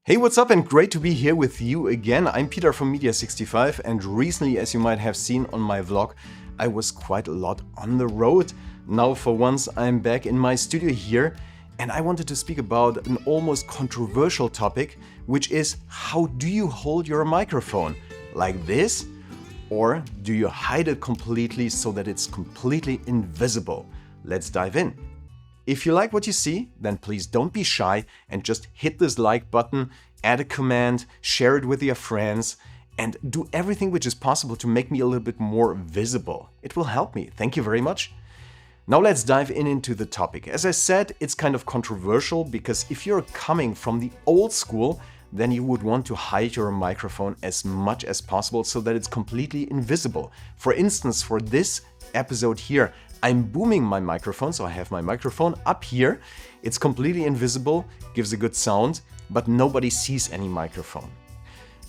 Hey, what's up, and great to be here with you again. I'm Peter from Media65, and recently, as you might have seen on my vlog, I was quite a lot on the road. Now for once I'm back in my studio here, and I wanted to speak about an almost controversial topic, which is how do you hold your microphone? Like this? Or do you hide it completely so that it's completely invisible? Let's dive in. If you like what you see, then please don't be shy and just hit this like button, add a comment, share it with your friends, and do everything which is possible to make me a little bit more visible. It will help me. Thank you very much. Now let's dive into the topic. As I said, it's kind of controversial because if you're coming from the old school, then you would want to hide your microphone as much as possible so that it's completely invisible. For instance, for this episode here, I'm booming my microphone, so I have my microphone up here. It's completely invisible, gives a good sound, but nobody sees any microphone.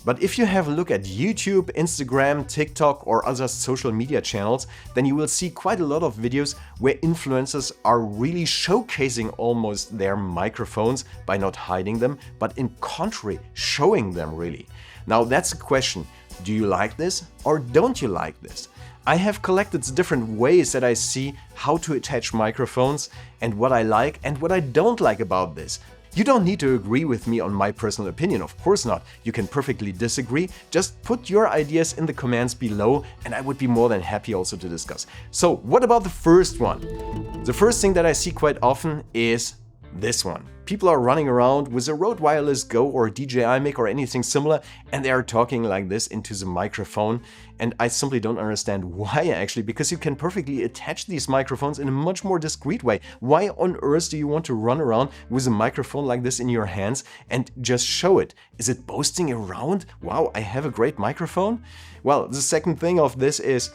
But if you have a look at YouTube, Instagram, TikTok, or other social media channels, then you will see quite a lot of videos where influencers are really showcasing almost their microphones by not hiding them, but in contrary, showing them really. Now that's a question. Do you like this or don't you like this? I have collected different ways that I see how to attach microphones and what I like and what I don't like about this. You don't need to agree with me on my personal opinion, of course not. You can perfectly disagree. Just put your ideas in the comments below and I would be more than happy also to discuss. So what about the first one? The first thing that I see quite often is this one. People are running around with a Rode Wireless Go or DJI mic or anything similar, and they are talking like this into the microphone. And I simply don't understand why actually, because you can perfectly attach these microphones in a much more discreet way. Why on earth do you want to run around with a microphone like this in your hands and just show it? Is it boasting around? Wow, I have a great microphone? Well, the second thing of this is,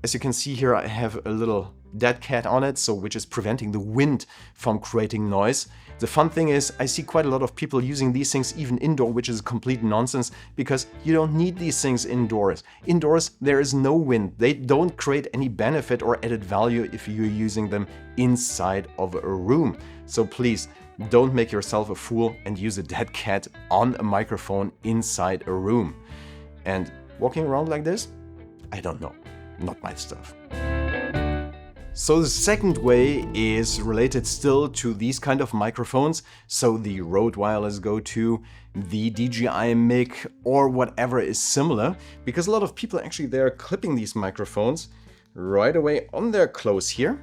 as you can see here, I have a little dead cat on it, so which is preventing the wind from creating noise. The fun thing is I see quite a lot of people using these things even indoor, which is complete nonsense because you don't need these things indoors. Indoors there is no wind. They don't create any benefit or added value if you're using them inside of a room. So please don't make yourself a fool and use a dead cat on a microphone inside a room. And walking around like this? I don't know. Not my stuff. So the second way is related still to these kind of microphones. So the Rode Wireless Go 2, the DJI mic, or whatever is similar. Because a lot of people actually, they're clipping these microphones right away on their clothes here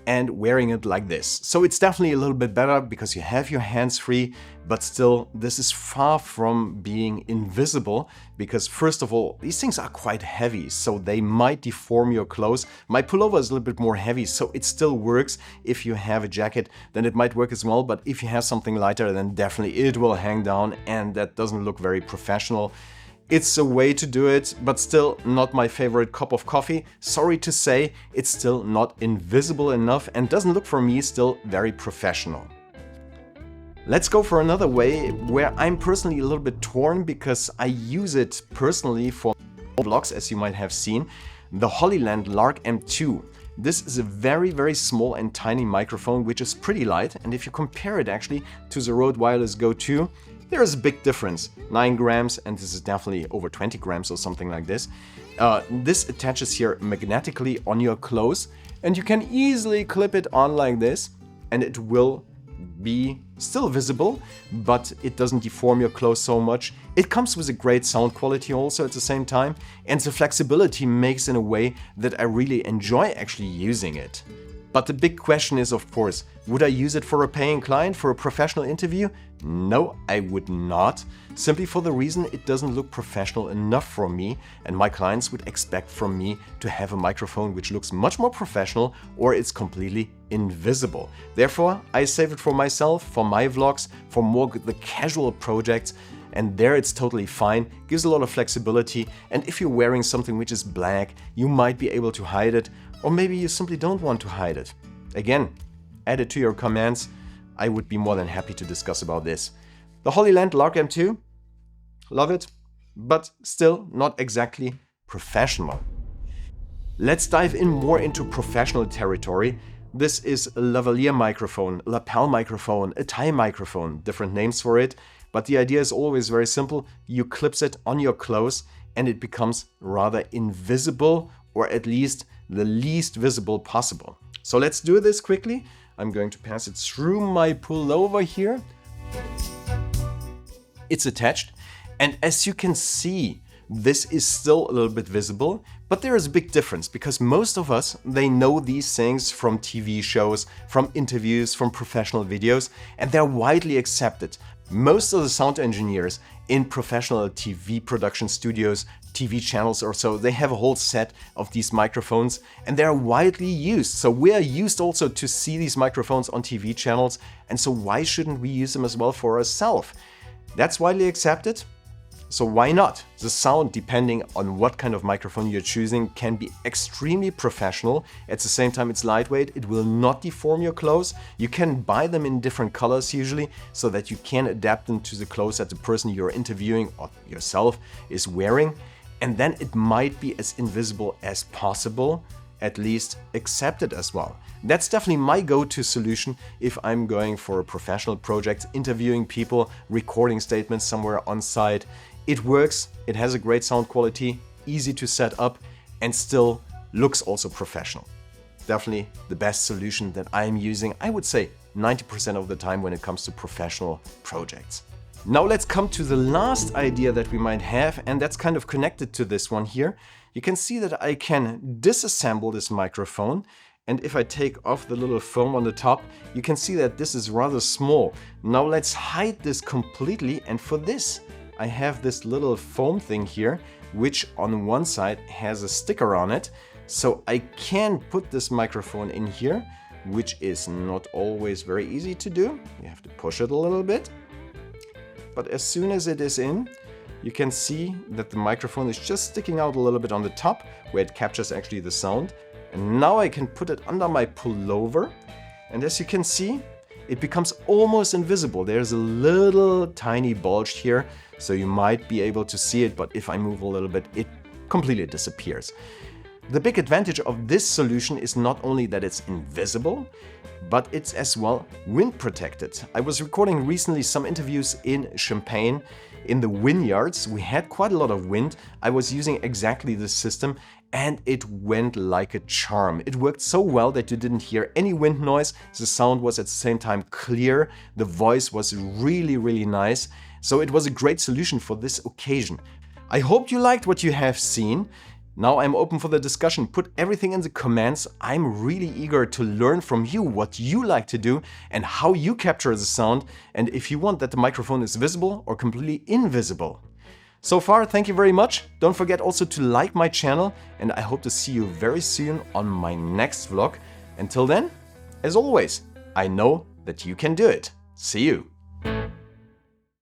and wearing it like this. So it's definitely a little bit better because you have your hands free, but still this is far from being invisible because first of all, these things are quite heavy, so they might deform your clothes. My pullover is a little bit more heavy, so it still works. If you have a jacket, then it might work as well, but if you have something lighter, then definitely it will hang down and that doesn't look very professional. It's a way to do it, but still not my favorite cup of coffee. Sorry to say, it's still not invisible enough and doesn't look for me still very professional. Let's go for another way where I'm personally a little bit torn because I use it personally for vlogs, as you might have seen. The Hollyland Lark M2. This is a very, very small and tiny microphone which is pretty light, and if you compare it actually to the Rode Wireless Go 2, there is a big difference, 9 grams, and this is definitely over 20 grams or something like this. This attaches here magnetically on your clothes, and you can easily clip it on like this, and it will be still visible, but it doesn't deform your clothes so much. It comes with a great sound quality also at the same time, and the flexibility makes in a way that I really enjoy actually using it. But the big question is, of course, would I use it for a paying client, for a professional interview? No, I would not. Simply for the reason it doesn't look professional enough for me, and my clients would expect from me to have a microphone which looks much more professional or it's completely invisible. Therefore, I save it for myself, for my vlogs, for more the casual projects, and there it's totally fine, gives a lot of flexibility, and if you're wearing something which is black, you might be able to hide it, or maybe you simply don't want to hide it. Again, add it to your comments. I would be more than happy to discuss about this. The Hollyland Lark M2, love it, but still not exactly professional. Let's dive in more into professional territory. This is a lavalier microphone, lapel microphone, a tie microphone, different names for it. but the idea is always very simple. You clip it on your clothes and it becomes rather invisible, or at least the least visible possible. So let's do this quickly. I'm going to pass it through my pullover here. It's attached, and as you can see, this is still a little bit visible, but there is a big difference because most of us, they know these things from TV shows, from interviews, from professional videos, and they're widely accepted. Most of the sound engineers in professional TV production studios, TV channels or so, they have a whole set of these microphones and they're widely used. So we are used also to see these microphones on TV channels, and so why shouldn't we use them as well for ourselves? That's widely accepted. So why not? The sound, depending on what kind of microphone you're choosing, can be extremely professional. At the same time, it's lightweight. It will not deform your clothes. You can buy them in different colors usually, so that you can adapt them to the clothes that the person you're interviewing or yourself is wearing. And then it might be as invisible as possible, at least accepted as well. That's definitely my go-to solution if I'm going for a professional project, interviewing people, recording statements somewhere on site. It works, it has a great sound quality, easy to set up, and still looks also professional. Definitely the best solution that I'm using, I would say 90% of the time when it comes to professional projects. Now let's come to the last idea that we might have, and that's kind of connected to this one here. You can see that I can disassemble this microphone, and if I take off the little foam on the top, you can see that this is rather small. Now let's hide this completely, and for this I have this little foam thing here, which on one side has a sticker on it. So I can put this microphone in here, which is not always very easy to do. You have to push it a little bit. But as soon as it is in, you can see that the microphone is just sticking out a little bit on the top, where it captures actually the sound. And now I can put it under my pullover. And as you can see, it becomes almost invisible. There's a little tiny bulge here, so you might be able to see it, but if I move a little bit, it completely disappears. The big advantage of this solution is not only that it's invisible, but it's as well wind protected. I was recording recently some interviews in Champagne, in the vineyards. We had quite a lot of wind. I was using exactly this system, and it went like a charm. It worked so well that you didn't hear any wind noise. The sound was at the same time clear. The voice was really, really nice. So it was a great solution for this occasion. I hope you liked what you have seen. Now I'm open for the discussion. Put everything in the comments. I'm really eager to learn from you what you like to do and how you capture the sound, and if you want that the microphone is visible or completely invisible. So far, thank you very much. Don't forget also to like my channel, and I hope to see you very soon on my next vlog. Until then, as always, I know that you can do it. See you.